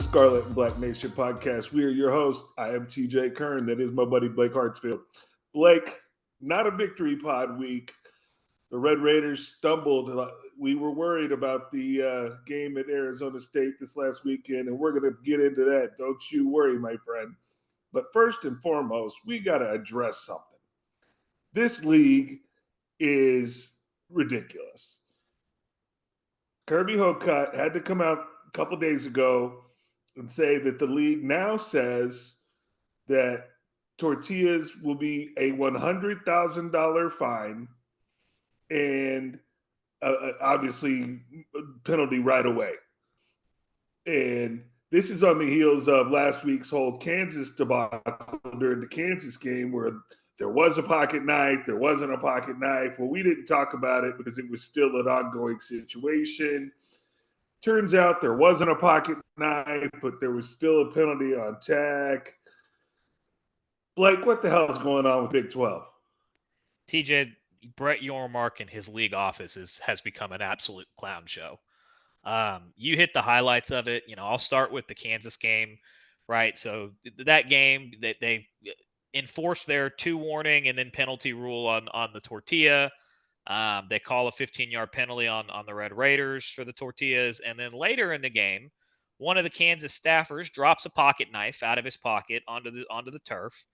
Scarlet and Black Nation podcast. We are your host. I am TJ Kern. That is my buddy Blake Hartsfield. Blake, not a victory pod week. The Red Raiders stumbled. We were worried about the game at Arizona State this last weekend, and we're going to get into that. Don't you worry, my friend. But first and foremost, we got to address something. This league is ridiculous. Kirby Hocutt had to come out a couple days ago and say that the league now says that tortillas will be a $100,000 fine and obviously penalty right away. And this is on the heels of last week's whole Kansas debacle during the Kansas game where there was a pocket knife, there wasn't a pocket knife. Well, we didn't talk about it because it was still an ongoing situation. Turns out there wasn't a pocket knife, but there was still a penalty on tag. Blake, what the hell is going on with Big 12? TJ, Brett Yormark and his league office has become an absolute clown show. You hit the highlights of it. I'll start with the Kansas game, right? So that game, they enforced their 2 warning and then penalty rule on the tortilla. They call a 15-yard penalty on the Red Raiders for the tortillas. And then later in the game, one of the Kansas staffers drops a pocket knife out of his pocket onto the turf,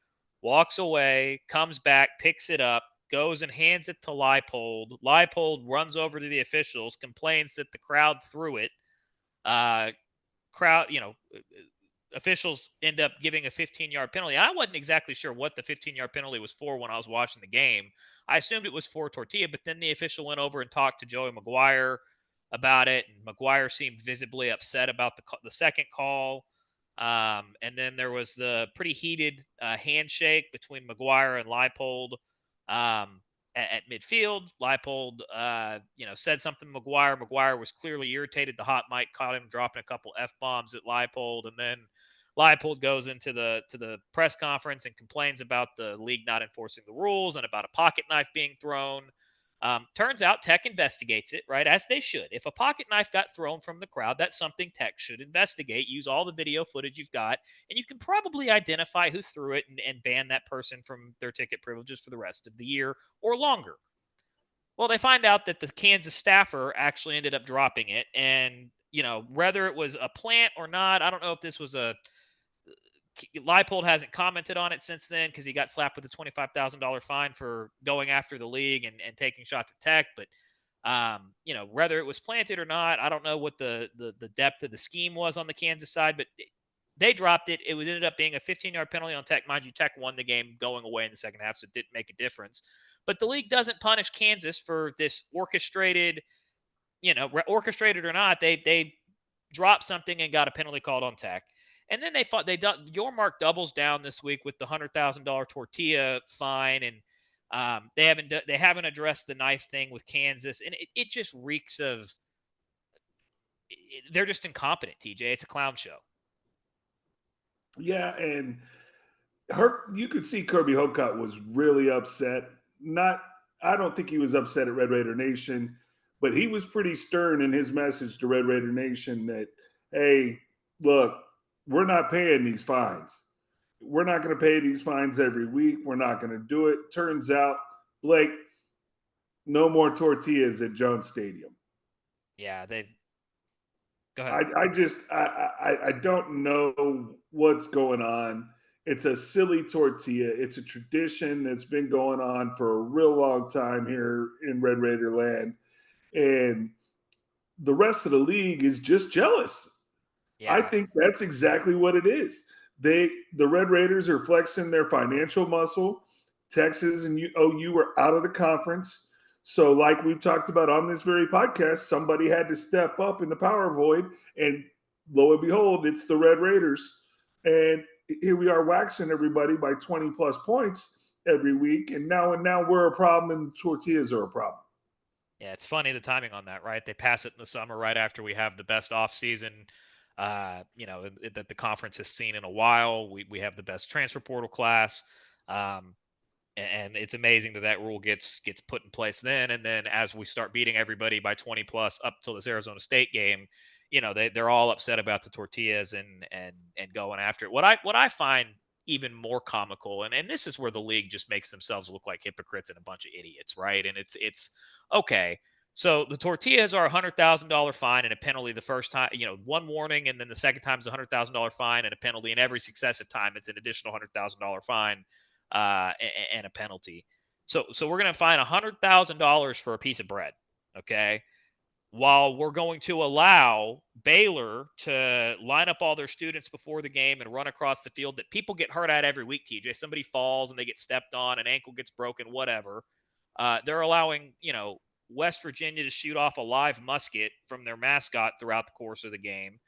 walks away, comes back, picks it up, goes and hands it to Leipold. Leipold runs over to the officials, complains that the crowd threw it. Officials end up giving a 15-yard penalty. I wasn't exactly sure what the 15-yard penalty was for when I was watching the game. I assumed it was for tortilla, but then the official went over and talked to Joey McGuire about it, and McGuire seemed visibly upset about the second call. And then there was the pretty heated handshake between McGuire and Leipold at midfield. Leipold, said something to McGuire. McGuire was clearly irritated. The hot mic caught him dropping a couple F-bombs at Leipold, and then Leipold goes into the press conference and complains about the league not enforcing the rules and about a pocket knife being thrown. Turns out Tech investigates it, right, as they should. If a pocket knife got thrown from the crowd, that's something Tech should investigate. Use all the video footage you've got, and you can probably identify who threw it and ban that person from their ticket privileges for the rest of the year or longer. Well, they find out that the Kansas staffer actually ended up dropping it, and, whether it was a plant or not, I don't know if this was Leipold hasn't commented on it since then because he got slapped with a $25,000 fine for going after the league and taking shots at Tech. But, whether it was planted or not, I don't know what the depth of the scheme was on the Kansas side, but they dropped it. It ended up being a 15-yard penalty on Tech. Mind you, Tech won the game going away in the second half, so it didn't make a difference. But the league doesn't punish Kansas for this orchestrated or not, they dropped something and got a penalty called on Tech. And then Yormark doubles down this week with the $100,000 tortilla fine, and they haven't addressed the knife thing with Kansas, and it just reeks of they're just incompetent. TJ, it's a clown show. Yeah, and you could see Kirby Hocutt was really upset. I don't think he was upset at Red Raider Nation, but he was pretty stern in his message to Red Raider Nation that, hey, look, we're not paying these fines. We're not going to pay these fines every week. We're not going to do it. Turns out, Blake, no more tortillas at Jones Stadium. Yeah, go ahead. I don't know what's going on. It's a silly tortilla. It's a tradition that's been going on for a real long time here in Red Raider land. And the rest of the league is just jealous. Yeah. I think that's exactly what it is. The Red Raiders are flexing their financial muscle. Texas and OU were out of the conference. So like we've talked about on this very podcast, somebody had to step up in the power void. And lo and behold, it's the Red Raiders. And here we are waxing everybody by 20-plus points every week. And now we're a problem and the tortillas are a problem. Yeah, it's funny the timing on that, right? They pass it in the summer right after we have the best offseason that the conference has seen in a while. We have the best transfer portal class. And it's amazing that rule gets put in place then. And then as we start beating everybody by 20 plus up till this Arizona State game, they're all upset about the tortillas and going after it. What I find even more comical, and this is where the league just makes themselves look like hypocrites and a bunch of idiots, right? And it's okay. So the tortillas are $100,000 fine and a penalty the first time, one warning, and then the second time is a $100,000 fine and a penalty, and every successive time it's an additional $100,000 fine and a penalty. So we're going to fine $100,000 for a piece of bread, okay? While we're going to allow Baylor to line up all their students before the game and run across the field that people get hurt at every week, TJ. Somebody falls and they get stepped on, an ankle gets broken, whatever. They're allowing, West Virginia to shoot off a live musket from their mascot throughout the course of the game.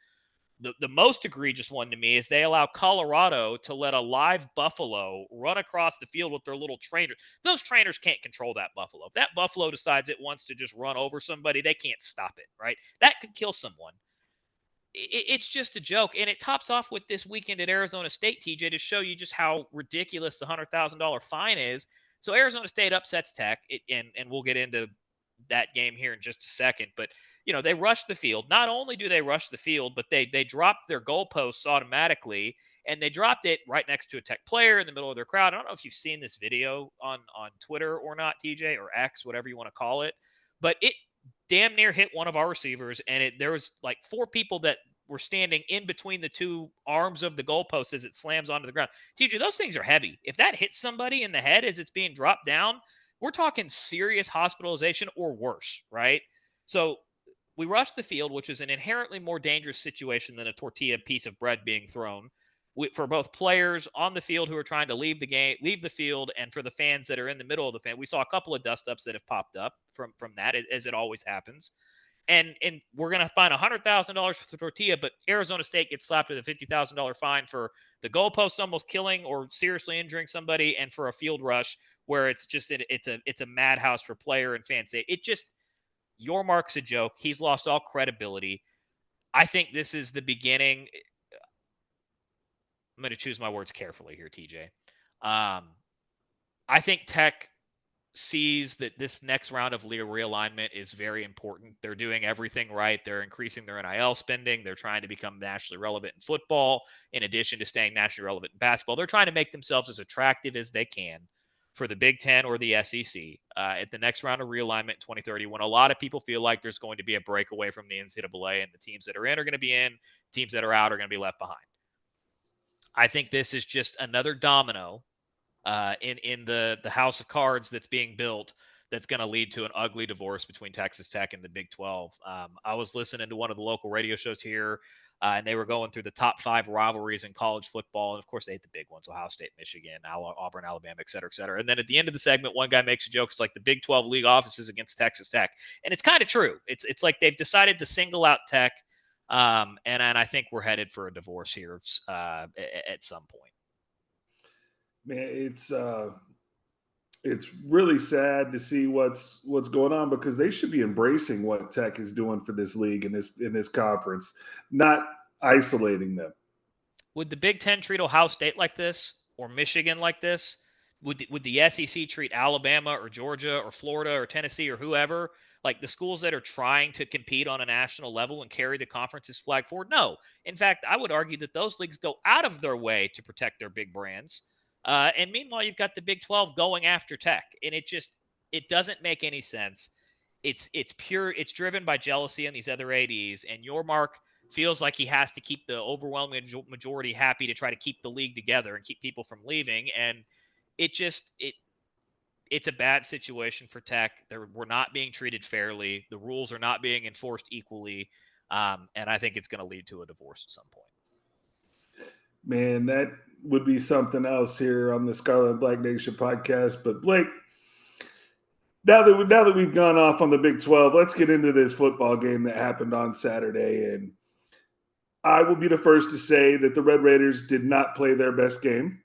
The most egregious one to me is they allow Colorado to let a live buffalo run across the field with their little trainer. Those trainers can't control that buffalo. If that buffalo decides it wants to just run over somebody, they can't stop it, right? That could kill someone. It's just a joke. And it tops off with this weekend at Arizona State, TJ, to show you just how ridiculous the $100,000 fine is. So Arizona State upsets Tech, and we'll get into that game here in just a second. But they rush the field. Not only do they rush the field, but they dropped their goalposts automatically, and they dropped it right next to a Tech player in the middle of their crowd. I don't know if you've seen this video on Twitter or not, TJ, or X, whatever you want to call it, but it damn near hit one of our receivers, and there was like 4 people that were standing in between the 2 arms of the goalpost as it slams onto the ground. TJ, those things are heavy. If that hits somebody in the head as it's being dropped down, we're talking serious hospitalization or worse, right? So we rushed the field, which is an inherently more dangerous situation than a tortilla piece of bread being thrown for both players on the field who are trying to leave the field, and for the fans that are in the middle of the fan. We saw a couple of dust-ups that have popped up from that, as it always happens. And we're going to fine $100,000 for the tortilla, but Arizona State gets slapped with a $50,000 fine for the goalpost almost killing or seriously injuring somebody, and for a field rush where it's a madhouse for player and fan safety. It just, Yormark's a joke. He's lost all credibility. I think this is the beginning. I'm going to choose my words carefully here, TJ. I think Tech sees that this next round of realignment is very important. They're doing everything right. They're increasing their NIL spending. They're trying to become nationally relevant in football, in addition to staying nationally relevant in basketball. They're trying to make themselves as attractive as they can for the Big Ten or the SEC at the next round of realignment in 2030, when a lot of people feel like there's going to be a breakaway from the NCAA, and the teams that are in are going to be in, teams that are out are going to be left behind. I think this is just another domino in the house of cards that's being built, that's going to lead to an ugly divorce between Texas Tech and the Big 12. I was listening to one of the local radio shows here, and they were going through the top 5 rivalries in college football. And, of course, they hate the big ones: Ohio State, Michigan, Auburn, Alabama, et cetera, et cetera. And then at the end of the segment, one guy makes a joke. It's like the Big 12 league offices against Texas Tech. And it's kind of true. It's like they've decided to single out Tech, and I think we're headed for a divorce here at some point. Man, it's really sad to see what's going on, because they should be embracing what Tech is doing for this league in this conference, not isolating them. Would the Big Ten treat Ohio State like this, or Michigan like this? Would the SEC treat Alabama or Georgia or Florida or Tennessee or whoever, like the schools that are trying to compete on a national level and carry the conference's flag forward? No. In fact, I would argue that those leagues go out of their way to protect their big brands. And meanwhile, you've got the Big 12 going after Tech, and it doesn't make any sense. It's driven by jealousy on these other ADs, and Yormark feels like he has to keep the overwhelming majority happy to try to keep the league together and keep people from leaving. And it's a bad situation for Tech. We're not being treated fairly. The rules are not being enforced equally. And I think it's going to lead to a divorce at some point. Man, that would be something else here on the Scarlet and Black Nation podcast. But Blake, now that we've gone off on the Big 12, let's get into this football game that happened on Saturday. And I will be the first to say that the Red Raiders did not play their best game.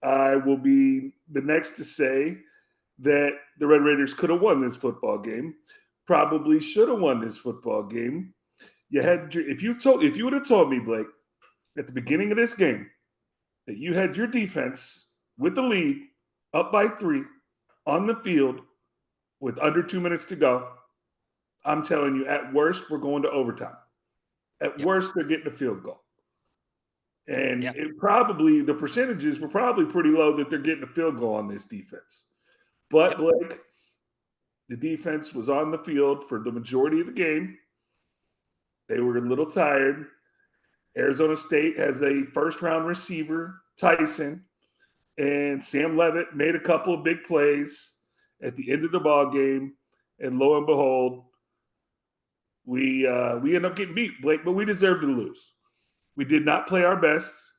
I will be the next to say that the Red Raiders could have won this football game, probably should have won this football game. If you would have told me, Blake, at the beginning of this game that you had your defense with the lead up by 3 on the field with under 2 minutes to go, I'm telling you, at worst, we're going to overtime. At Yep. worst, they're getting a field goal. And Yep. the percentages were probably pretty low that they're getting a field goal on this defense. But Yep. Blake, the defense was on the field for the majority of the game. They were a little tired. Arizona State has a first round receiver, Tyson, and Sam Levitt made a couple of big plays at the end of the ball game. And lo and behold, we end up getting beat, Blake, but we deserved to lose. We did not play our best.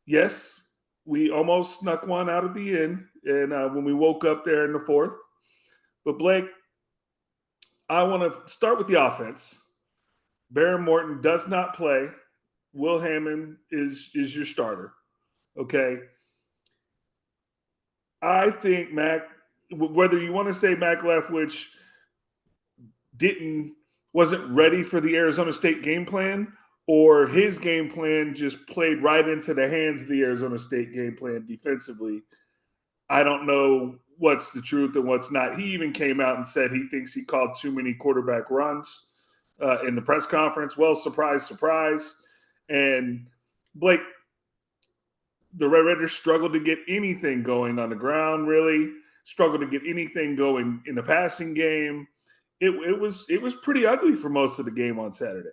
Yes, we almost snuck one out at the end, and when we woke up there in the fourth. But Blake, I want to start with the offense. Baron Morton does not play. Will Hammond is your starter. Okay. I think Mac, whether you want to say Mac Leftwich wasn't ready for the Arizona State game plan, or his game plan just played right into the hands of the Arizona State game plan defensively. I don't know what's the truth and what's not. He even came out and said he thinks he called too many quarterback runs in the press conference. Well, surprise, surprise. And Blake, the Red Raiders struggled to get anything going on the ground, really. Struggled to get anything going in the passing game. It was pretty ugly for most of the game on Saturday.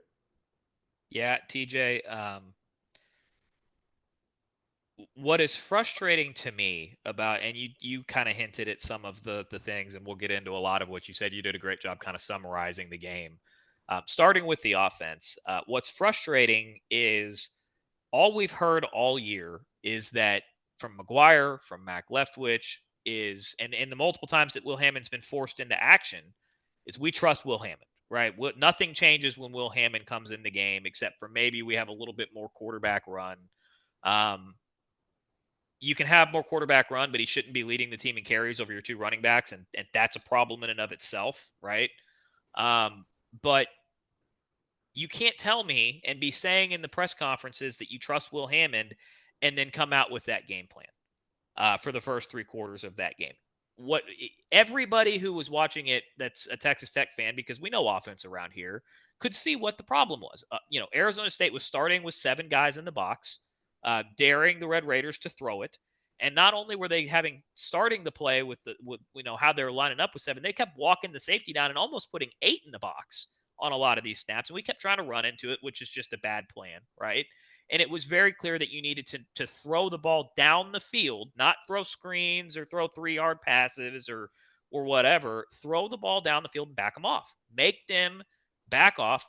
Yeah, TJ. What is frustrating to me about, and you kind of hinted at some of the things, and we'll get into a lot of what you said. You did a great job kind of summarizing the game. Starting with the offense, what's frustrating is all we've heard all year is that from McGuire, from Mac Leftwich, and the multiple times that Will Hammond's been forced into action, is we trust Will Hammond, right? Nothing changes when Will Hammond comes in the game, except for maybe we have a little bit more quarterback run. You can have more quarterback run, but he shouldn't be leading the team in carries over your two running backs, and that's a problem in and of itself, right? But you can't tell me and be saying in the press conferences that you trust Will Hammond and then come out with that game plan for the first 3 quarters of that game. Everybody who was watching it that's a Texas Tech fan, because we know offense around here, could see what the problem was. Arizona State was starting with 7 guys in the box, daring the Red Raiders to throw it. And not only were they starting the play with how they were lining up with 7, they kept walking the safety down and almost putting 8 in the box on a lot of these snaps. And we kept trying to run into it, which is just a bad plan, right? And it was very clear that you needed to throw the ball down the field, not throw screens or throw 3-yard passes or whatever. Throw the ball down the field and back them off. Make them back off,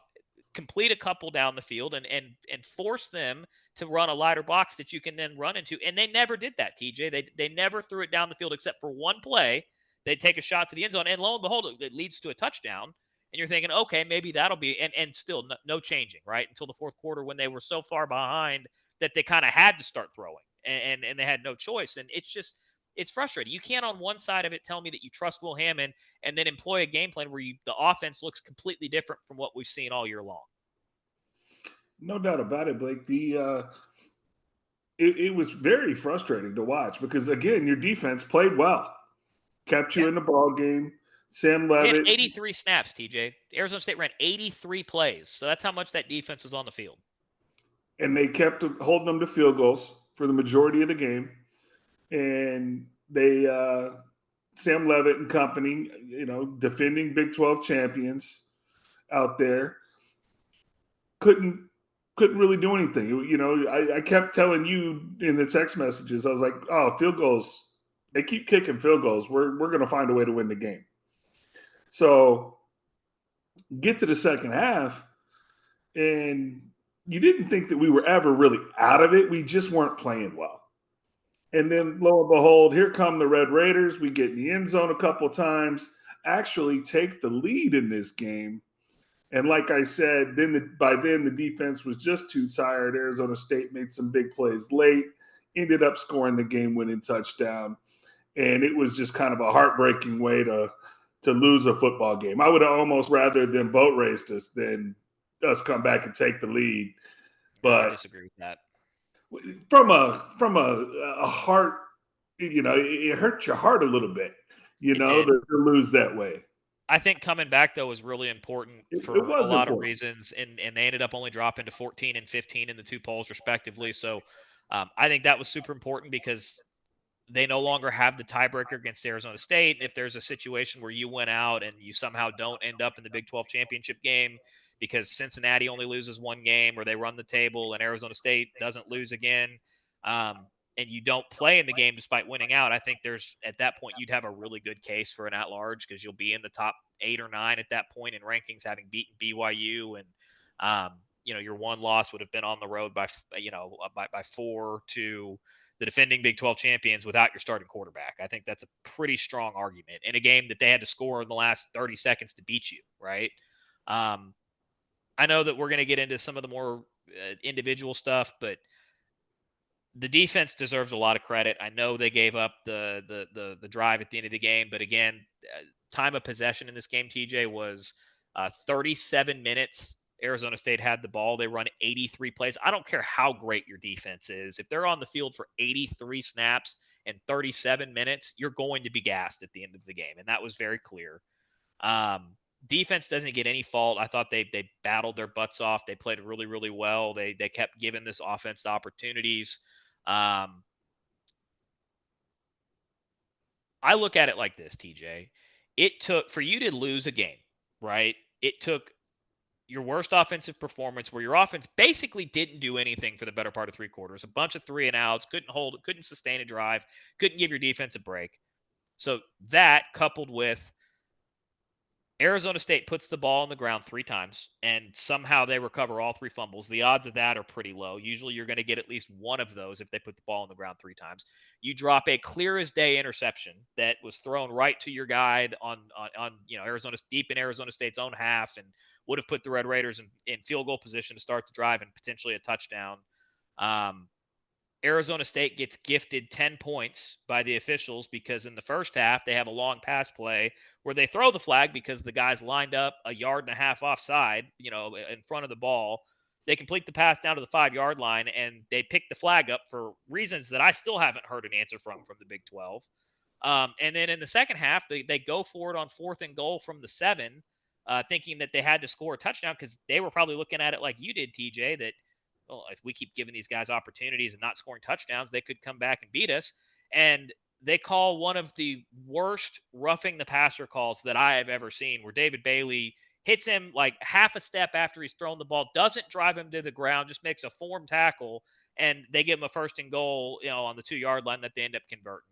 complete a couple down the field, and force them to run a lighter box that you can then run into. And they never did that, TJ. They never threw it down the field except for one play. They'd take a shot to the end zone, and lo and behold, it leads to a touchdown. And you're thinking, okay, maybe that'll be, and still no changing, right? Until the fourth quarter when they were so far behind that they kind of had to start throwing, and they had no choice. And it's frustrating. You can't on one side of it tell me that you trust Will Hammond and then employ a game plan where the offense looks completely different from what we've seen all year long. No doubt about it, Blake. It was very frustrating to watch because, again, your defense played well, kept you in the ball game. Sam Levitt. They had 83 snaps, TJ. Arizona State ran 83 plays. So that's how much that defense was on the field. And they kept holding them to field goals for the majority of the game. And they, Sam Levitt and company, defending Big 12 champions out there, couldn't really do anything. I kept telling you in the text messages, I was like, oh, field goals, they keep kicking field goals. We're going to find a way to win the game. So get to the second half, and you didn't think that we were ever really out of it. We just weren't playing well. And then lo and behold, here come the Red Raiders. We get in the end zone a couple times, actually take the lead in this game. And like I said, by then the defense was just too tired. Arizona State made some big plays late, ended up scoring the game-winning touchdown. And it was just kind of a heartbreaking way to lose a football game. I would have almost rather them boat raced us than us come back and take the lead. But I disagree with that. From a heart, it hurts your heart a little bit, to lose that way. I think coming back, though, was really important It for a was lot of important. reasons, and they ended up only dropping to 14 and 15 in the 2 polls, respectively. So I think that was super important because they no longer have the tiebreaker against Arizona State. And if there's a situation where you went out and you somehow don't end up in the Big 12 championship game because Cincinnati only loses one game or they run the table and Arizona State doesn't lose again, and you don't play in the game despite winning out, I think there's at that point you'd have a really good case for an at-large because you'll be in the top 8 or 9 at that point in rankings, having beaten BYU, and your one loss would have been on the road by 4 to the defending Big 12 champions without your starting quarterback. I think that's a pretty strong argument in a game that they had to score in the last 30 seconds to beat you, right? I know that we're going to get into some of the more individual stuff, but the defense deserves a lot of credit. I know they gave up the drive at the end of the game, but again, time of possession in this game, TJ, was 37 minutes. Arizona State had the ball. They run 83 plays. I don't care how great your defense is. If they're on the field for 83 snaps and 37 minutes, you're going to be gassed at the end of the game, and that was very clear. Defense doesn't get any fault. I thought they battled their butts off. They played really, really well. They kept giving this offense the opportunities. I look at it like this, TJ. It took for you to lose a game, right? It took your worst offensive performance where your offense basically didn't do anything for the better part of 3 quarters. A bunch of 3-and-outs, couldn't sustain a drive, couldn't give your defense a break. So that coupled with Arizona State puts the ball on the ground 3 times, and somehow they recover all 3 fumbles. The odds of that are pretty low. Usually you're going to get at least one of those if they put the ball on the ground 3 times. You drop a clear as day interception that was thrown right to your guy on Arizona, deep in Arizona State's own half, and would have put the Red Raiders in field goal position to start the drive and potentially a touchdown. Arizona State gets gifted 10 points by the officials because in the first half, they have a long pass play where they throw the flag because the guy's lined up a yard and a half offside, in front of the ball. They complete the pass down to the 5-yard line, and they pick the flag up for reasons that I still haven't heard an answer from the Big 12. And then in the second half, they go for it on 4th and goal from the 7, thinking that they had to score a touchdown because they were probably looking at it like you did, TJ, that well, if we keep giving these guys opportunities and not scoring touchdowns, they could come back and beat us. And they call one of the worst roughing the passer calls that I have ever seen, where David Bailey hits him like half a step after he's thrown the ball, doesn't drive him to the ground, just makes a form tackle, and they give him a 1st and goal, on the 2-yard line that they end up converting.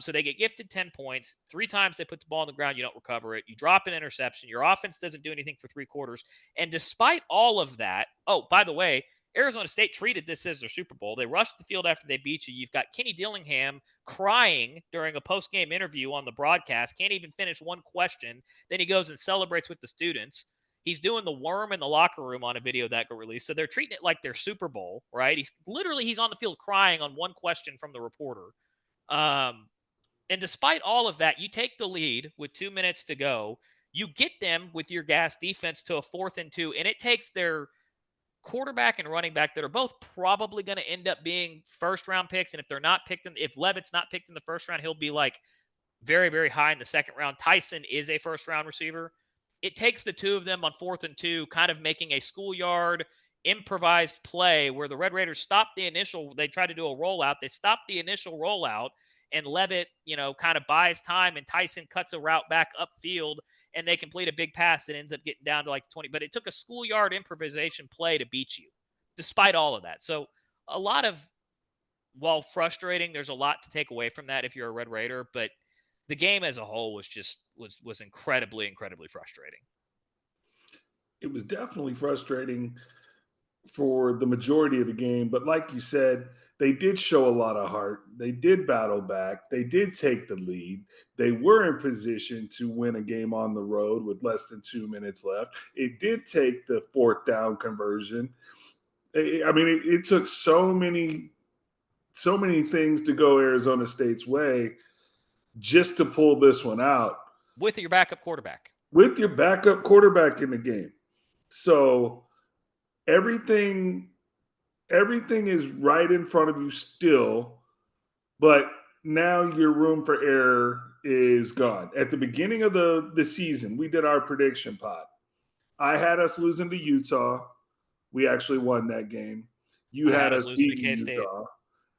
So they get gifted 10 points. 3 times they put the ball on the ground. You don't recover it. You drop an interception. Your offense doesn't do anything for 3 quarters. And despite all of that, oh, by the way, Arizona State treated this as their Super Bowl. They rushed the field after they beat you. You've got Kenny Dillingham crying during a post-game interview on the broadcast. Can't even finish one question. Then he goes and celebrates with the students. He's doing the worm in the locker room on a video that got released. So they're treating it like their Super Bowl, right? He's on the field crying on one question from the reporter. And despite all of that, you take the lead with 2 minutes to go. You get them with your gas defense to a 4th and 2, and it takes their quarterback and running back that are both probably going to end up being first-round picks. And if they're not picked, if Levitt's not picked in the first round, he'll be like very, very high in the second round. Tyson is a first-round receiver. It takes the 2 of them on 4th and 2, kind of making a schoolyard improvised play where the Red Raiders stopped the initial. They tried to do a rollout. They stopped the initial rollout, and Levitt, kind of buys time, and Tyson cuts a route back upfield, and they complete a big pass that ends up getting down to like 20. But it took a schoolyard improvisation play to beat you, despite all of that. So a lot of, while frustrating, there's a lot to take away from that if you're a Red Raider, but the game as a whole was incredibly, incredibly frustrating. It was definitely frustrating for the majority of the game, but like you said, they did show a lot of heart. They did battle back. They did take the lead. They were in position to win a game on the road with less than 2 minutes left. It did take the 4th down conversion. I mean, it took so many things to go Arizona State's way just to pull this one out. With your backup quarterback. With your backup quarterback in the game. So everything is right in front of you still, but now your room for error is gone. At the beginning of the season, we did our prediction pod. I had us losing to Utah. We actually won that game. You I had had us us losing to beating K-State. Utah.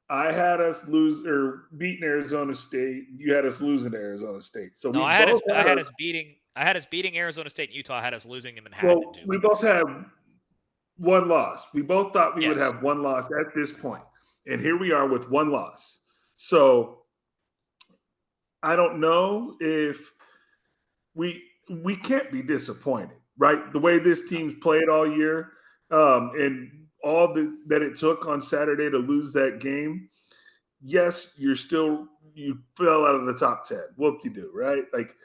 I had us lose or beating Arizona State. You had us losing to Arizona State. So No, we both I had had us. us beating Arizona State and Utah. I had us losing to Manhattan in Well, 2 we both weeks. had one loss. We both thought we would Yes. have one loss at this point, and here we are with one loss. So I don't know if we can't be disappointed, right? The way this No. team's played all year, and that it took on Saturday to lose that game. Yes, you fell out of the top 10. Whoop you do, right? Like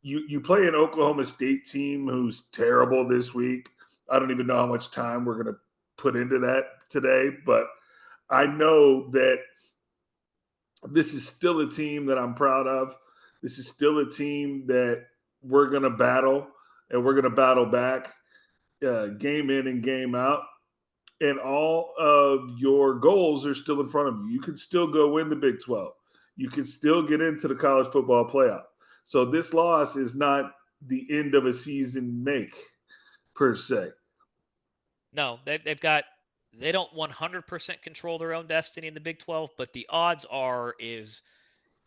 you play an Oklahoma State team who's terrible this week. I don't even know how much time we're gonna put into that today, but I know that this is still a team that I'm proud of. This is still a team that we're going to battle, and we're going to battle back game in and game out. And all of your goals are still in front of you. You can still go win the Big 12. You can still get into the college football playoff. So this loss is not the end of a season make per se. No, they don't 100% control their own destiny in the Big 12, but the odds are is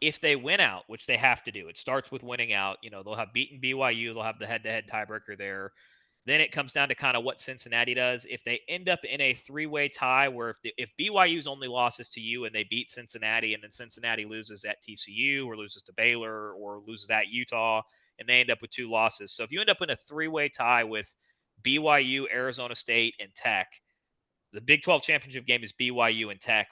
if they win out, which they have to do, it starts with winning out. They'll have beaten BYU, they'll have the head-to-head tiebreaker there. Then it comes down to kind of what Cincinnati does. If they end up in a three-way tie where if BYU's only losses to you and they beat Cincinnati and then Cincinnati loses at TCU or loses to Baylor or loses at Utah and they end up with two losses. So if you end up in a three-way tie with BYU, Arizona State, and Tech, the Big 12 championship game is BYU and Tech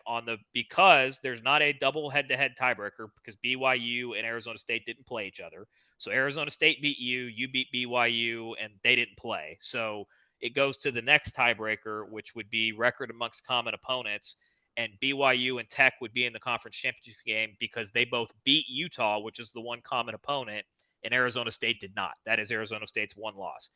because there's not a double head-to-head tiebreaker because BYU and Arizona State didn't play each other. So Arizona State beat you beat BYU, and they didn't play. So it goes to the next tiebreaker, which would be record amongst common opponents. And BYU and Tech would be in the conference championship game because they both beat Utah, which is the one common opponent, and Arizona State did not. That is Arizona State's one loss.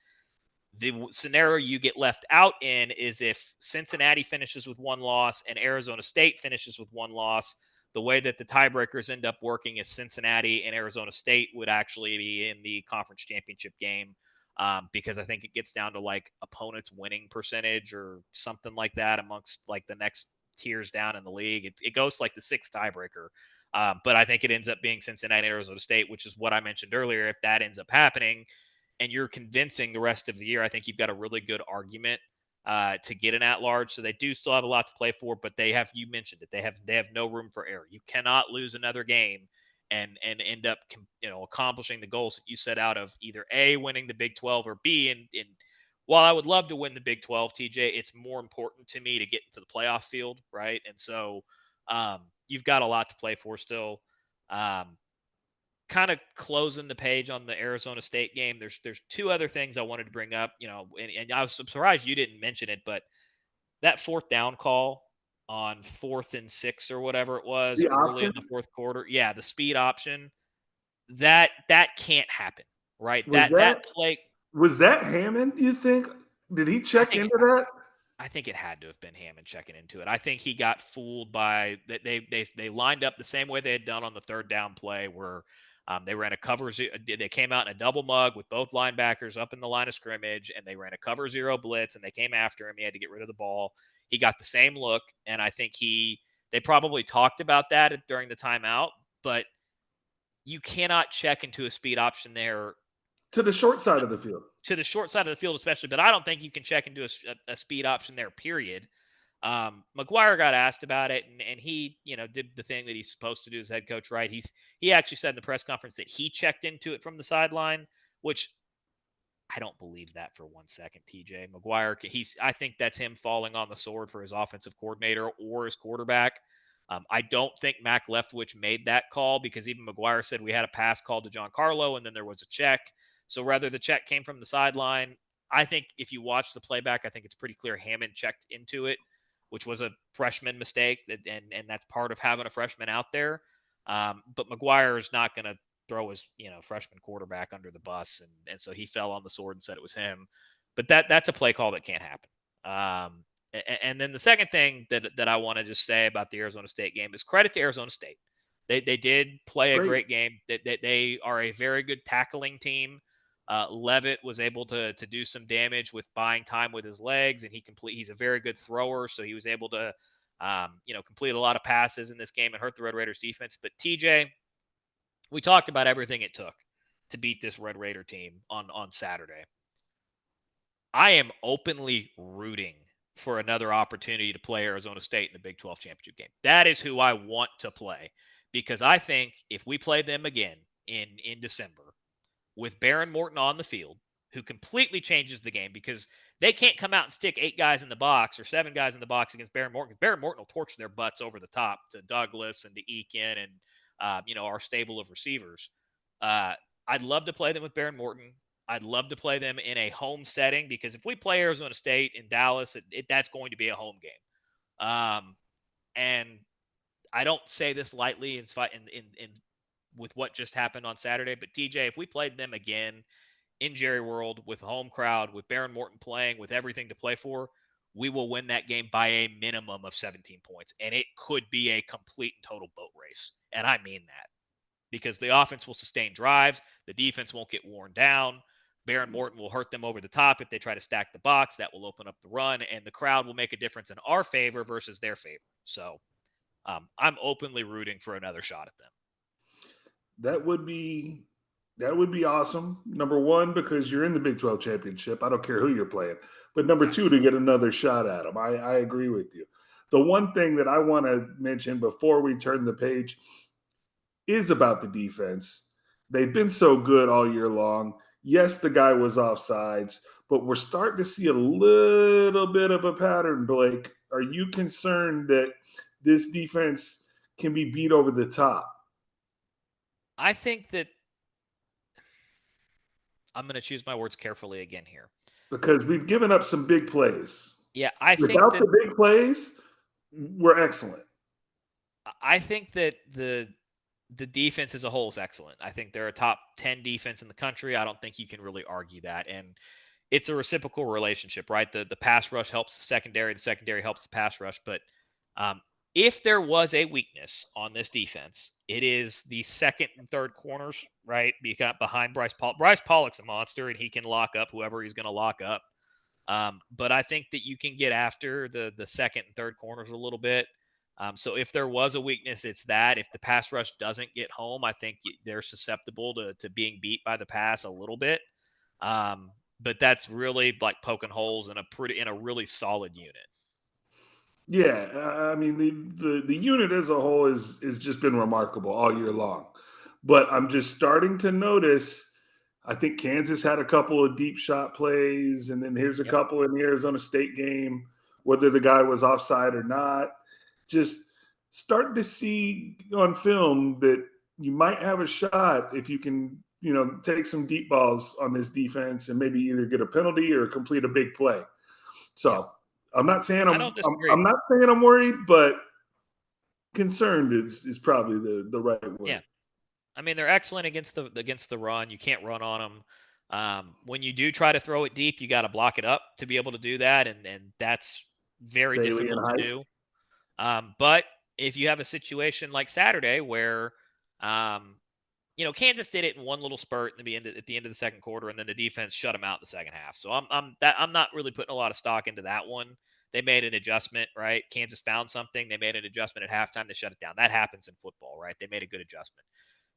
The scenario you get left out in is if Cincinnati finishes with one loss and Arizona State finishes with one loss. The way that the tiebreakers end up working is Cincinnati and Arizona State would actually be in the conference championship game because I think it gets down to like opponents winning percentage or something like that amongst like the next tiers down in the league. It goes to like the sixth tiebreaker. But I think it ends up being Cincinnati and Arizona State, which is what I mentioned earlier. If that ends up happening, and you're convincing the rest of the year, I think you've got a really good argument to get an at-large. So they do still have a lot to play for, but you mentioned it, they have no room for error. You cannot lose another game and end up accomplishing the goals that you set out of either A, winning the Big 12, or B, and while I would love to win the Big 12, TJ, it's more important to me to get into the playoff field, right? And so you've got a lot to play for still. Kind of closing the page on the Arizona State game, there's two other things I wanted to bring up, and I was surprised you didn't mention it, but that fourth down call on 4th and 6 or whatever it was The early option in the fourth quarter, yeah, the speed option, that can't happen, right? was That that play, was that Hammond? Do you think? Did he I check think into that? I think it had to have been Hammond checking into it. I think he got fooled by that. They lined up the same way they had done on the third down play, where they ran a cover. They came out in a double mug with both linebackers up in the line of scrimmage, and they ran a cover zero blitz, and they came after him. He had to get rid of the ball. He got the same look, and I think they probably talked about that during the timeout, but you cannot check into a speed option there To the short side of the field. to the short side of the field, especially. But I don't think you can check into a speed option there, period. McGuire got asked about it, and he, did the thing that he's supposed to do as head coach, right? He actually said in the press conference that he checked into it from the sideline, which I don't believe that for 1 second. TJ McGuire, I think that's him falling on the sword for his offensive coordinator or his quarterback. I don't think Mac Leftwich made that call because even McGuire said we had a pass called to John Carlo and then there was a check. So rather the check came from the sideline. I think if you watch the playback, I think it's pretty clear Hammond checked into it, which was a freshman mistake, and that's part of having a freshman out there. But McGuire is not going to throw his freshman quarterback under the bus, and so he fell on the sword and said it was him. But that's a play call that can't happen. And then the second thing that I want to just say about the Arizona State game is credit to Arizona State. They did play a Great. great game. They are a very good tackling team. Levitt was able to do some damage with buying time with his legs, and he's a very good thrower, so he was able to complete a lot of passes in this game and hurt the Red Raiders defense. But TJ, we talked about everything it took to beat this Red Raider team on Saturday. I am openly rooting for another opportunity to play Arizona State in the Big 12 championship game. That is who I want to play, because I think if we play them again in December with Baron Morton on the field, who completely changes the game, because they can't come out and stick 8 guys in the box or 7 guys in the box against Baron Morton. Baron Morton will torch their butts over the top to Douglas and to Eakin and our stable of receivers. I'd love to play them with Baron Morton. I'd love to play them in a home setting, because if we play Arizona State in Dallas, that's going to be a home game. And I don't say this lightly in with what just happened on Saturday, but TJ, if we played them again in Jerry World with a home crowd, with Baron Morton playing, with everything to play for, we will win that game by a minimum of 17 points. And it could be a complete and total boat race. And I mean that, because the offense will sustain drives. The defense won't get worn down. Baron Morton will hurt them over the top if they try to stack the box. That will open up the run, and the crowd will make a difference in our favor versus their favor. So I'm openly rooting for another shot at them. That would be awesome. Number one, because you're in the Big 12 championship. I don't care who you're playing. But number two, to get another shot at them. I agree with you. The one thing that I want to mention before we turn the page is about the defense. They've been so good all year long. Yes, the guy was offsides, but we're starting to see a little bit of a pattern, Blake. Are you concerned that this defense can be beat over the top? I think that I'm going to choose my words carefully again here, because we've given up some big plays. Yeah, I think Without that the big plays, we're excellent. I think that the defense as a whole is excellent. I think they're a top 10 defense in the country. I don't think you can really argue that. And it's a reciprocal relationship, right? The pass rush helps the secondary helps the pass rush. But if there was a weakness on this defense, it is the second and third corners, right? Behind Bryce Pollock. Bryce Pollock's a monster, and he can lock up whoever he's going to lock up. But I think that you can get after the second and third corners a little bit. So if there was a weakness, it's that. If the pass rush doesn't get home, I think they're susceptible to being beat by the pass a little bit. But that's really like poking holes in a really solid unit. Yeah, I mean the unit as a whole is just been remarkable all year long. But I'm just starting to notice. I think Kansas had a couple of deep shot plays, and then here's a couple in the Arizona State game, whether the guy was offside or not. Just starting to see on film that you might have a shot if you can, take some deep balls on this defense and maybe either get a penalty or complete a big play. So I'm not saying I'm not saying I'm worried, but concerned is probably the right word. Yeah. I mean, they're excellent against the run. You can't run on them. When you do try to throw it deep, you got to block it up to be able to do that, and that's very difficult to do. But if you have a situation like Saturday where, Kansas did it in one little spurt at the end of the second quarter, and then the defense shut them out in the second half. So I'm not really putting a lot of stock into that one. They made an adjustment, right? Kansas found something. They made an adjustment at halftime. They shut it down. That happens in football, right? They made a good adjustment.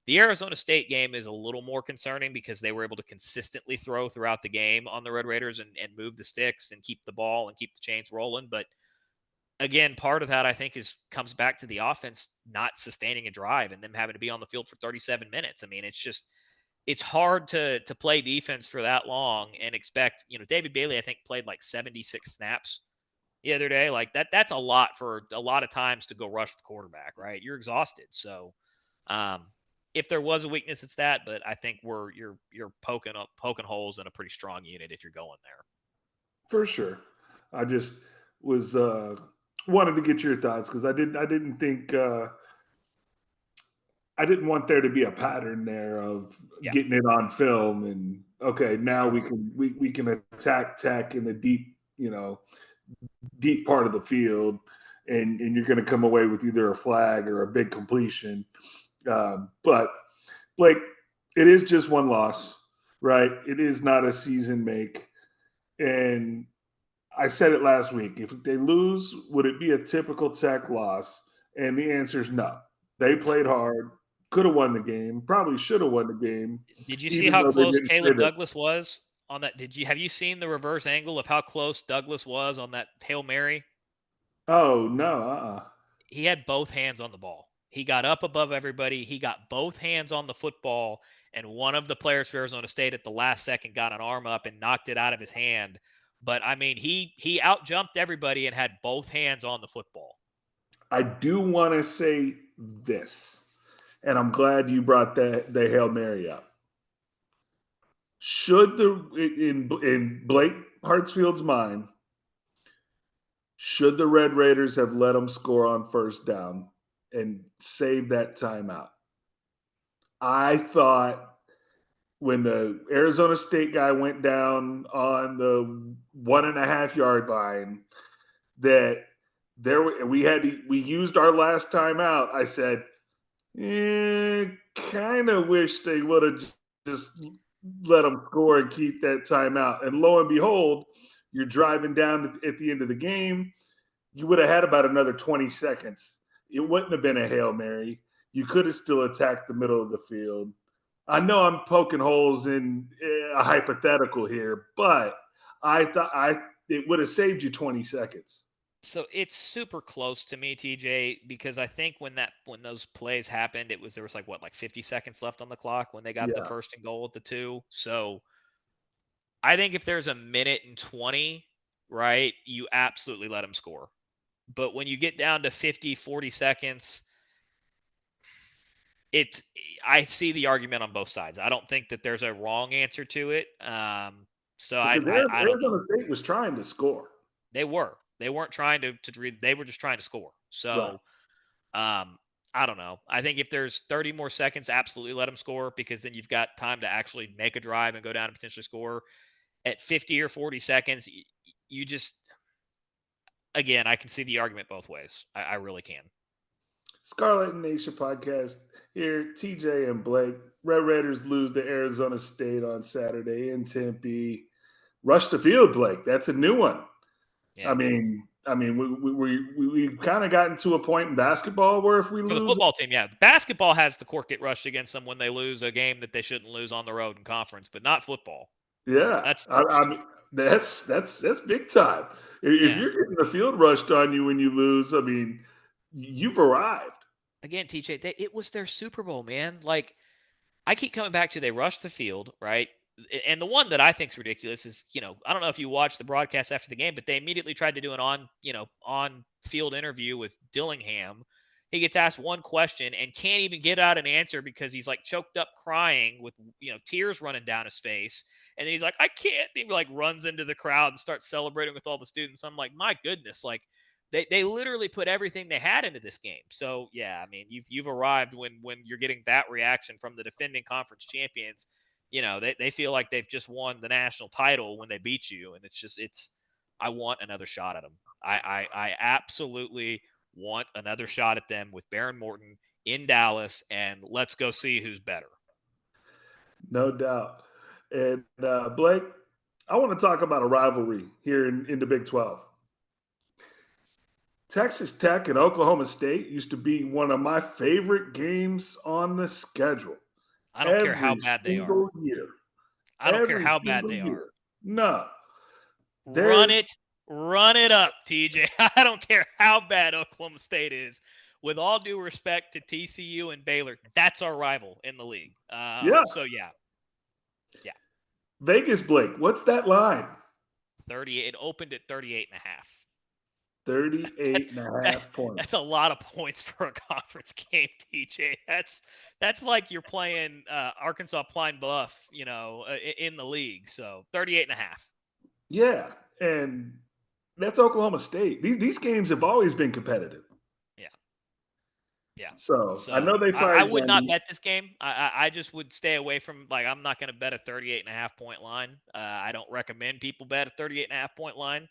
The Arizona State game is a little more concerning because they were able to consistently throw throughout the game on the Red Raiders and move the sticks and keep the ball and keep the chains rolling. But again, part of that I think comes back to the offense not sustaining a drive and them having to be on the field for 37 minutes. I mean, it's hard to play defense for that long and expect, David Bailey, I think, played like 76 snaps the other day. Like that's a lot for a lot of times to go rush the quarterback, right? You're exhausted. So, if there was a weakness, it's that. But I think you're poking holes in a pretty strong unit if you're going there. For sure. I just was wanted to get your thoughts because I didn't think I didn't want there to be a pattern there of getting it on film and okay, now we can attack Tech in the deep part of the field and you're going to come away with either a flag or a big completion. But Blake, it is just one loss, right? It is not a season make. And I said it last week. If they lose, would it be a typical Tech loss? And the answer is no. They No. played hard, could have won the game, probably should have won the game, Did you see even how though they close didn't play Caleb the. Douglas was on that? Have you seen the reverse angle of how close Douglas was on that Hail Mary? Oh no! He had both hands on the ball. He got up above everybody. He got both hands on the football, and one of the players for Arizona State at the last second got an arm up and knocked it out of his hand. But I mean, he out jumped everybody and had both hands on the football. I do want to say this, and I'm glad you brought the Hail Mary up. Should in Blake Hartsfield's mind, should the Red Raiders have let them score on first down and save that timeout? I thought when the Arizona State guy went down on the 1.5 yard line that we used our last timeout. I said, kind of wish they would have just let them score and keep that timeout. And lo and behold, you're driving down at the end of the game. You would have had about another 20 seconds. It wouldn't have been a Hail Mary. You could have still attacked the middle of the field. I know I'm poking holes in a hypothetical here, but I thought it would have saved you 20 seconds. So it's super close to me, TJ, because I think when those plays happened, there was like 50 seconds left on the clock when they got the Yeah. first and goal at the 2. So I think if there's a minute and 20, right, you absolutely let them score. But when you get down to 50, 40 seconds, I see the argument on both sides. I don't think that there's a wrong answer to it. So Because I don't know. Arizona State was trying to score. They were. They weren't trying to read. They were just trying to score. Right. So I don't know. I think if there's 30 more seconds, absolutely let them score because then you've got time to actually make a drive and go down and potentially score. At 50 or 40 seconds, you just, again, I can see the argument both ways. I really can. Scarlet Nation podcast here. TJ and Blake. Red Raiders lose to Arizona State on Saturday in Tempe. Rush the field, Blake. That's a new one. Yeah. I mean, we kind of gotten to a point in basketball where if we For the lose, football team, yeah. Basketball has the court get rushed against them when they lose a game that they shouldn't lose on the road in conference, but not football. yeah, That's I first. mean that's big time. If Yeah. you're getting the field rushed on you when you lose, I mean, you've arrived. Again, TJ, it was their Super Bowl, man. Like, I keep coming back to they rushed the field, right? And the one that I think is ridiculous is, I don't know if you watched the broadcast after the game, but they immediately tried to do an on field interview with Dillingham. He gets asked one question and can't even get out an answer because he's like choked up crying with, tears running down his face. And then he's like, I can't. And he like runs into the crowd and starts celebrating with all the students. I'm like, my goodness, like they literally put everything they had into this game. So yeah, I mean, you've arrived when you're getting that reaction from the defending conference champions. They feel like they've just won the national title when they beat you, and I want another shot at them. I absolutely want another shot at them with Baron Morton in Dallas, and let's go see who's better. No doubt. And Blake, I want to talk about a rivalry here in the Big 12. Texas Tech and Oklahoma State used to be one of my favorite games on the schedule. I don't care how Every bad they are. single year. I don't care Every how bad single they are. year. No. Run There's it up, TJ. I don't care how bad Oklahoma State is. With all due respect to TCU and Baylor, that's our rival in the league. yeah. So yeah. Vegas, Blake, what's that line? 38. It opened at 38.5. 38 and a half points. That's a lot of points for a conference game, TJ. That's like you're playing Arkansas Pine Bluff, in the league. So 38.5. Yeah. And that's Oklahoma State. These games have always been competitive. Yeah. So I know they fired. I would not bet this game. I just would stay away from, I'm not going to bet a 38.5 point line. I don't recommend people bet a 38.5 point line.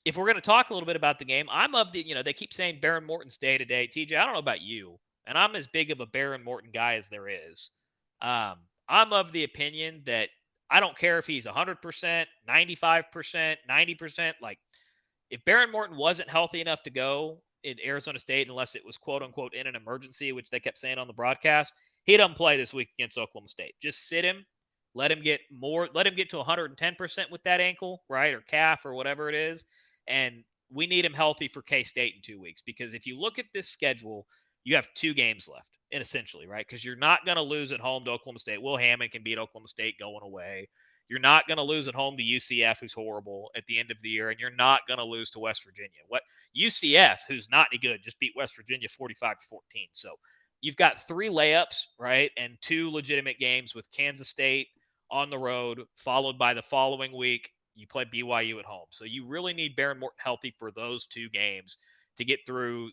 if we're going to talk a little bit about the game, I'm of the, they keep saying Baron Morton's day to day. TJ, I don't know about you, and I'm as big of a Baron Morton guy as there is. I'm of the opinion that I don't care if he's 100%, 95%, 90%. Like, if Baron Morton wasn't healthy enough to go in Arizona State, unless it was quote unquote in an emergency, which they kept saying on the broadcast, he doesn't play this week against Oklahoma State. Just sit him, let him get to 110% with that ankle, right? Or calf or whatever it is. And we need him healthy for K-State in 2 weeks, because if you look at this schedule, you have 2 games left, and essentially, right? Because you're not going to lose at home to Oklahoma State. Will Hammond can beat Oklahoma State going away. You're not going to lose at home to UCF, who's horrible at the end of the year, and you're not going to lose to West Virginia. What UCF, who's not any good, just beat West Virginia 45-14. So you've got 3 layups, right, and 2 legitimate games with Kansas State on the road, followed by the following week you play BYU at home. So you really need Baron Morton healthy for those 2 games to get through,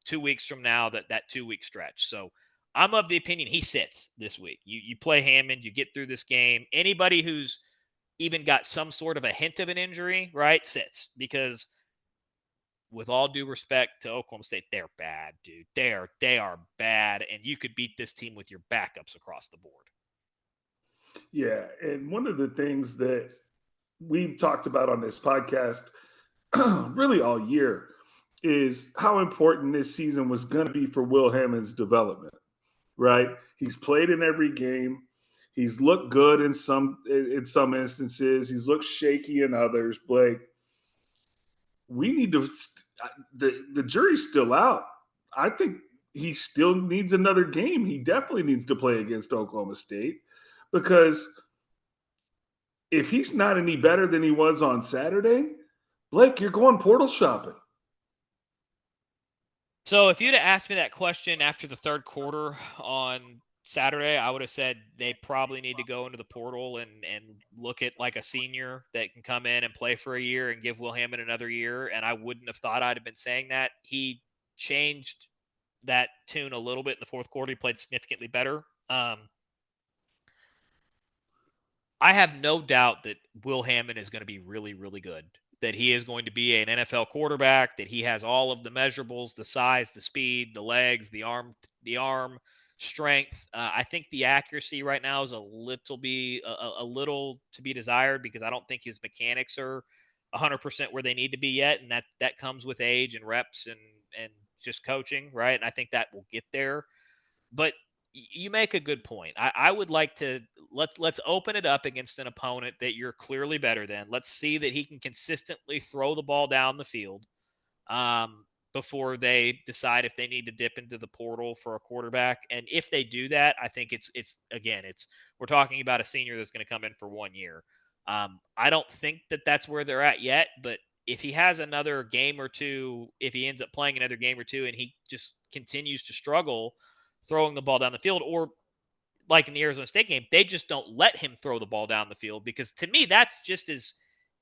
2 weeks from now, that 2-week stretch. So I'm of the opinion he sits this week. You play Hammond, you get through this game. Anybody who's even got some sort of a hint of an injury, right, sits, because with all due respect to Oklahoma State, they're bad, dude. They are bad, and you could beat this team with your backups across the board. Yeah, and one of the things that we've talked about on this podcast really all year is how important this season was going to be for Will Hammond's development, right? He's played in every game. He's looked good in some instances. He's looked shaky in others. Blake, we need to the jury's still out. I think he still needs another game. He definitely needs to play against Oklahoma State, because if he's not any better than he was on Saturday, Blake, you're going portal shopping. So if you'd have asked me that question after the third quarter on Saturday, I would have said they probably need to go into the portal and look at like a senior that can come in and play for a year and give Will Hammond another year. And I wouldn't have thought I'd have been saying that. He changed that tune a little bit in the fourth quarter. He played significantly better. I have no doubt that Will Hammond is going to be really, really good, that he is going to be an NFL quarterback, that he has all of the measurables, the size, the speed, the legs, the arm strength. I think the accuracy right now is a little to be desired, because I don't think his mechanics are 100% where they need to be yet, and that comes with age and reps and just coaching, right? And I think that will get there. But you make a good point. I would like to let's open it up against an opponent that you're clearly better than. Let's see that he can consistently throw the ball down the field, before they decide if they need to dip into the portal for a quarterback. And if they do that, I think it's we're talking about a senior that's going to come in for 1 year. I don't think that that's where they're at yet, but if he has another game or two, if he ends up playing another game or two and he just continues to struggle throwing the ball down the field, or like in the Arizona State game, they just don't let him throw the ball down the field, because to me, that's just as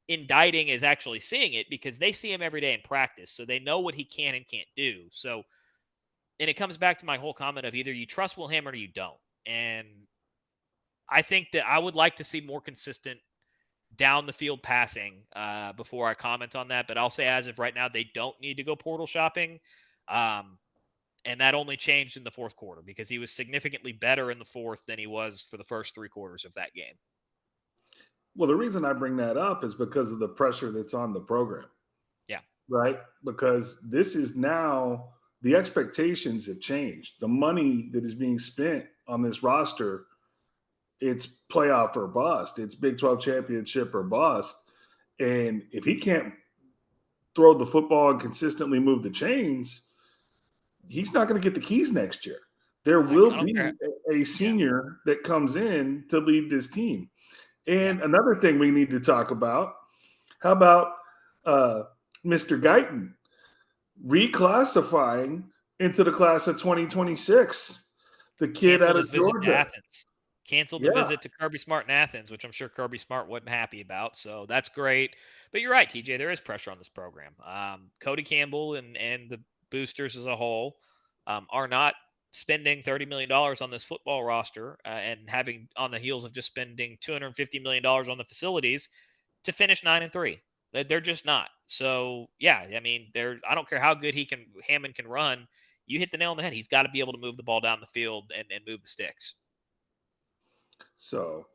indicting as actually seeing it, because they see him every day in practice. So they know what he can and can't do. So, and it comes back to my whole comment of either you trust Will Hammond or you don't. And I think that I would like to see more consistent down the field passing before I comment on that. But I'll say as of right now, they don't need to go portal shopping. And that only changed in the fourth quarter, because he was significantly better in the fourth than he was for the first 3 quarters of that game. Well, the reason I bring that up is because of the pressure that's on the program. Yeah. Right? Because this is now, the expectations have changed. The money that is being spent on this roster, it's playoff or bust. It's Big 12 championship or bust. And if he can't throw the football and consistently move the chains, he's not going to get the keys next year. There will be a senior that comes in to lead this team. And another thing we need to talk about, how about Mr. Guyton reclassifying into the class of 2026? The kid out of Georgia. Athens. Canceled the visit to Kirby Smart in Athens, which I'm sure Kirby Smart wasn't happy about. So that's great. But you're right, TJ. There is pressure on this program. Cody Campbell and the boosters as a whole are not spending $30 million on this football roster and having on the heels of just spending $250 million on the facilities to finish 9-3. They're just not. So yeah, I mean, I don't care how good Hammond can run. You hit the nail on the head. He's got to be able to move the ball down the field and move the sticks. So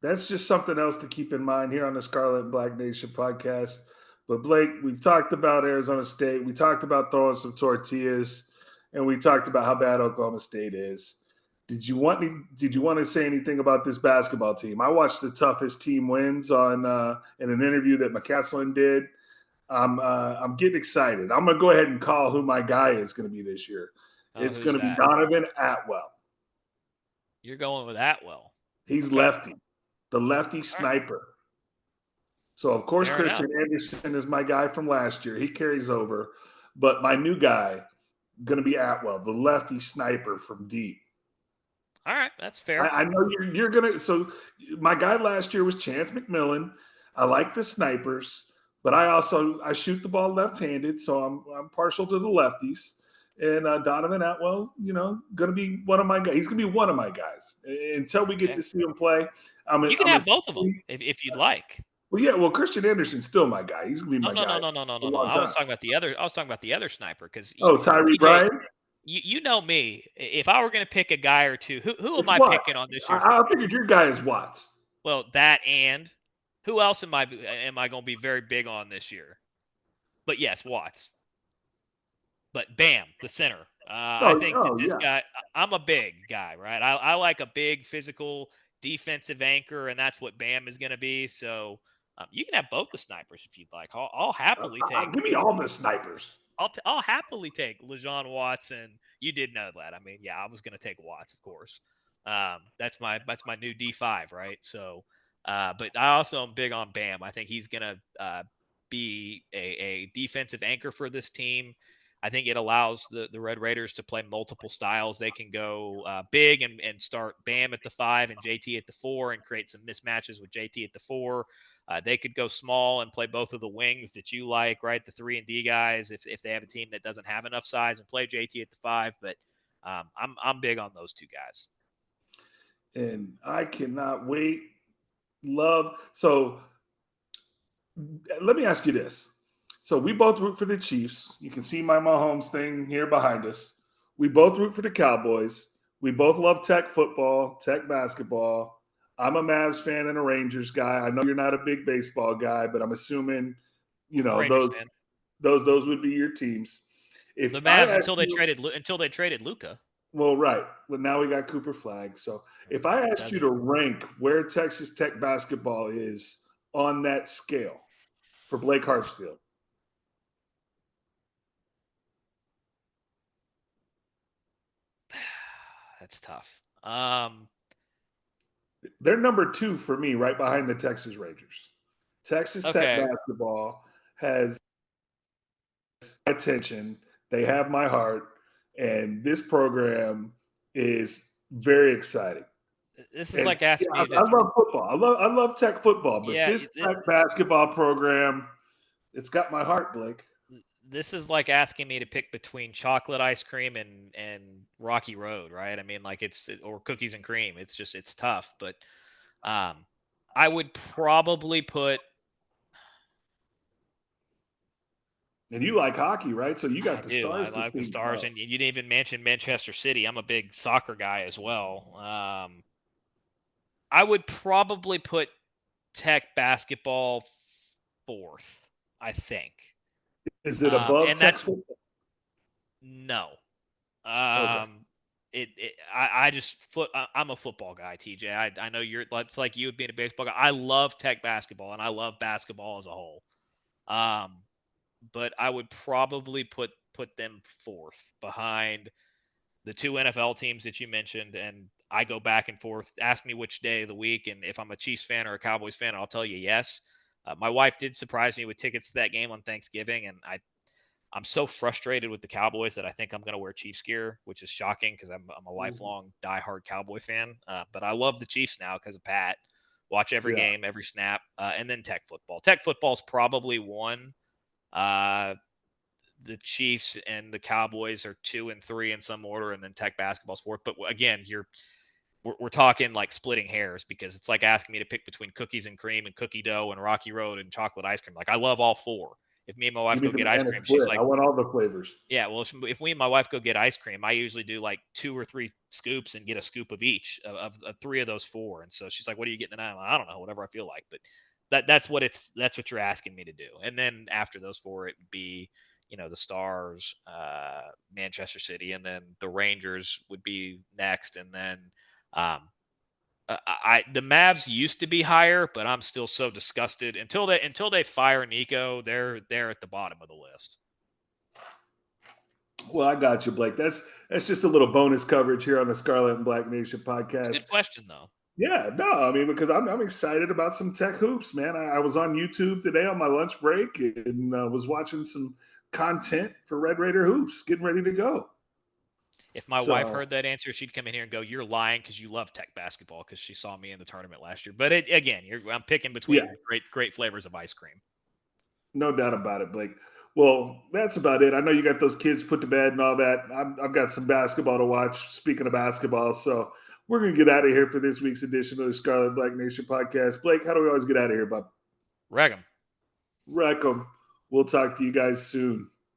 that's just something else to keep in mind here on the Scarlet and Black Nation podcast. But Blake, we've talked about Arizona State. We talked about throwing some tortillas, and we talked about how bad Oklahoma State is. Did you want to say anything about this basketball team? I watched the toughest team wins on in an interview that McCaslin did. I'm getting excited. I'm gonna go ahead and call who my guy is going to be this year. It's Who's going to be that? Donovan Atwell. You're going with Atwell. He's Okay. lefty, the lefty sniper. So, of course, Fair enough. Christian Anderson is my guy from last year. He carries over. But my new guy, going to be Atwell, the lefty sniper from deep. All right, that's fair. I know you're going to. So, my guy last year was Chance McMillan. I like the snipers, but I shoot the ball left-handed, so I'm partial to the lefties. And Donovan Atwell's, going to be one of my guys. He's going to be one of my guys until we get to see him play. You can have both of them if you'd like. Well, yeah. Well, Christian Anderson's still my guy. He's gonna be my guy. No. I was talking about the other sniper because Tyree TJ, Bryan. You know me. If I were going to pick a guy or two, who am I Watts. picking on this year? I figured your guy is Watts. Well, that and who else am I going to be very big on this year? But yes, Watts. But Bam, the center. I think that this guy. I'm a big guy, right? I like a big physical defensive anchor, and that's what Bam is going to be. So you can have both the snipers if you'd like. I'll happily take. Give me all the snipers. I'll happily take LeJean Watson. You did know that. I mean, yeah, I was going to take Watts, of course. That's my new D5, right? So, but I also am big on Bam. I think he's going to be a defensive anchor for this team. I think it allows the Red Raiders to play multiple styles. They can go big and start Bam at the 5 and JT at the 4 and create some mismatches with JT at the 4. They could go small and play both of the wings that you like, right? The 3 and D guys, if they have a team that doesn't have enough size, and play JT at the 5. But I'm big on those two guys. And I cannot wait. So let me ask you this. So we both root for the Chiefs. You can see my Mahomes thing here behind us. We both root for the Cowboys. We both love Tech football, Tech basketball. I'm a Mavs fan and a Rangers guy. I know you're not a big baseball guy, but I'm assuming, those would be your teams. If the Mavs until they traded Luka. Well, right. Well, now we got Cooper Flag. So if I asked you to rank where Texas Tech basketball is on that scale for Blake Hartsfield. That's tough. They're number 2 for me, right behind the Texas Rangers. Texas Tech basketball has my attention. They have my heart, and this program is very exciting. This is like asking me. I love football. I love Tech football, but this Tech basketball program, it's got my heart, Blake. This is like asking me to pick between chocolate ice cream and Rocky Road, right? I mean, like or cookies and cream. It's tough, but I would probably put. And you like hockey, right? So you got the Stars. I like the Stars, and you didn't even mention Manchester City. I'm a big soccer guy as well. I would probably put Tech basketball 4th, I Is it above Tech football? No. Okay. I'm a football guy, TJ. I know it's like you being a baseball guy. I love Tech basketball, and I love basketball as a whole. But I would probably put them 4th behind the 2 NFL teams that you mentioned, and I go back and forth. Ask me which day of the week, and if I'm a Chiefs fan or a Cowboys fan, I'll tell you yes. My wife did surprise me with tickets to that game on Thanksgiving, and I'm so frustrated with the Cowboys that I think I'm going to wear Chiefs gear, which is shocking because I'm a lifelong diehard Cowboy fan. But I love the Chiefs now because of Pat. Watch every game, every snap, and then Tech football. Tech football's probably 1. The Chiefs and the Cowboys are 2 and 3 in some order, and then Tech basketball's 4th. But again, we're talking like splitting hairs, because it's like asking me to pick between cookies and cream and cookie dough and Rocky Road and chocolate ice cream. Like, I love all four. If me and my wife Give me go the get ice banana cream, she's split. like, I want all the flavors. yeah, well, if we and my wife go get ice cream, I usually do like 2 or 3 scoops and get a scoop of each of 3 of those 4. And so she's like, "What are you getting tonight?" I'm like, "I don't know, whatever I feel like." But that's what you're asking me to do. And then after those 4, it would be, the Stars, Manchester City, and then the Rangers would be next. And then the Mavs used to be higher, but I'm still so disgusted until they fire Nico. They're at the bottom of the list. Well, I got you, Blake. That's just a little bonus coverage here on the Scarlet and Black Nation It's a podcast. good question, though. Yeah, no, I mean, because I'm excited about some tech hoops, man. I was on YouTube today on my lunch break and was watching some content for Red Raider hoops, getting ready to go. If my wife heard that answer, she'd come in here and go, "You're lying because you love tech basketball," because she saw me in the tournament last year. But I'm picking between great flavors of ice cream. No doubt about it, Blake. Well, that's about it. I know you got those kids put to bed and all that. I've got some basketball to watch. Speaking of basketball, so we're going to get out of here for this week's edition of the Scarlet Black Nation podcast. Blake, how do we always get out of here, bud? Wreck 'em. Wreck 'em. We'll talk to you guys soon.